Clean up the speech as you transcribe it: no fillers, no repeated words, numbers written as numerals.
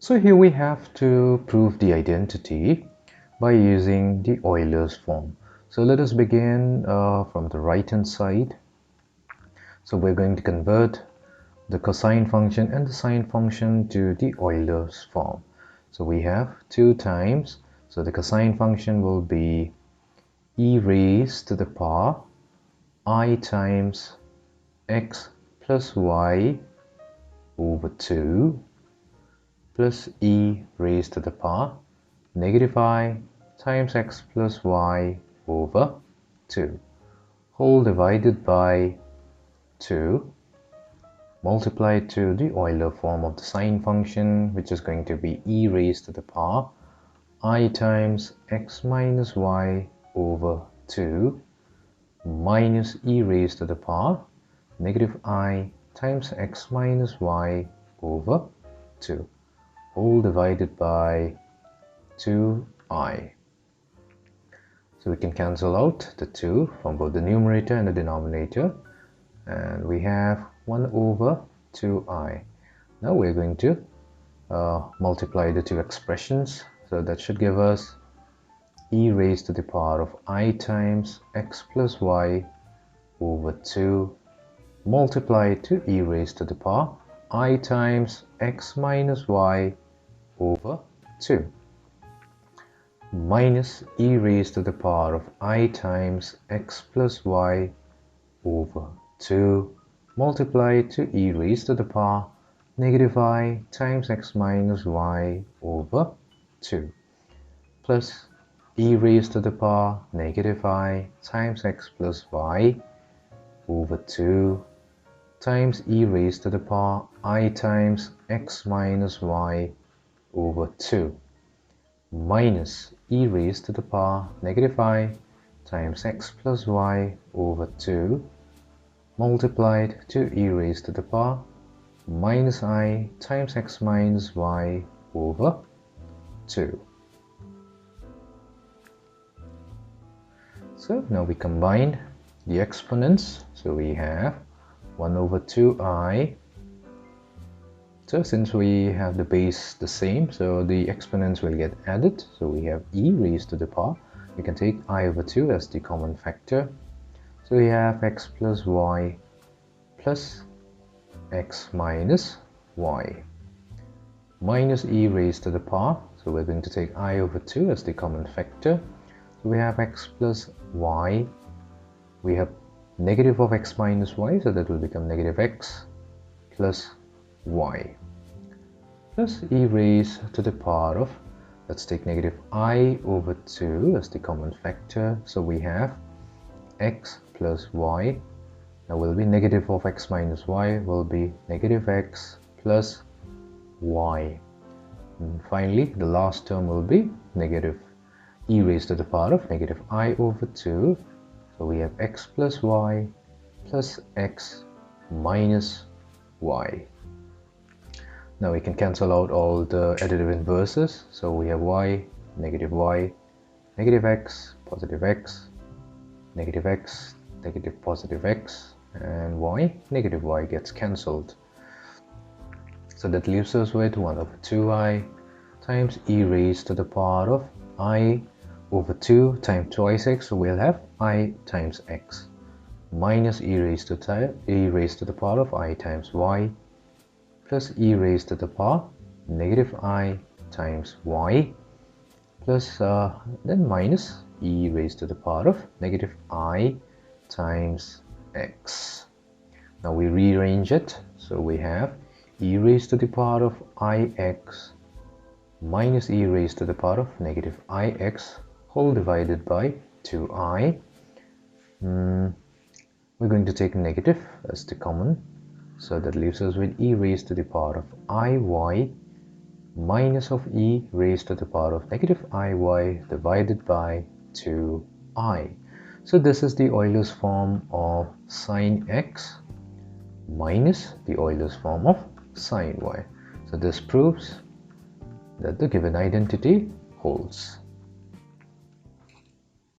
So here we have to prove the identity by using the Euler's form. So let us begin from the right hand side. So we're going to convert the cosine function and the sine function to the Euler's form. So we have 2 times, so the cosine function will be e raised to the power I times x plus y over 2 plus e raised to the power negative I times x plus y over 2, whole divided by 2, multiplied to the Euler form of the sine function, which is going to be e raised to the power I times x minus y over 2 minus e raised to the power negative I times x minus y over 2, whole divided by 2i. So we can cancel out the 2 from both the numerator and the denominator, and we have 1 over 2i. Now we're going to multiply the two expressions, so that should give us e raised to the power of I times x plus y over 2 multiplied to e raised to the power I times x minus y over 2 minus e raised to the power of I times x plus y over 2 multiplied to e raised to the power negative I times x minus y over 2 plus e raised to the power negative I times x plus y over 2 times e raised to the power I times x minus y over 2 minus e raised to the power negative I times x plus y over 2 multiplied to e raised to the power minus I times x minus y over 2. So now we combine the exponents. So we have 1 over 2i. So since we have the base the same, so the exponents will get added. So we have e raised to the power. We can take I over 2 as the common factor. So we have x plus y plus x minus y minus e raised to the power. So we're going to take I over 2 as the common factor. So we have x plus y. We have negative of x minus y, so that will become negative x plus y plus e raised to the power of, let's take negative I over 2 as the common factor. So we have x plus y. Now will be negative of x minus y will be negative x plus y. And finally, the last term will be negative e raised to the power of negative I over 2. So we have x plus y plus x minus y. Now we can cancel out all the additive inverses. So we have y, negative x, positive x, negative positive x, and y, negative y gets cancelled. So that leaves us with 1 over 2i times e raised to the power of I over 2 times twice x, so we'll have I times x minus e raised to the power of I times y plus e raised to the power negative I times y plus then minus e raised to the power of negative I times x. Now we rearrange it, so we have e raised to the power of ix minus e raised to the power of negative ix whole divided by 2i. We're going to take negative as the common, so that leaves us with e raised to the power of iy minus of e raised to the power of negative iy divided by 2i. So this is the Euler's form of sine x minus the Euler's form of sine y. So this proves that the given identity holds.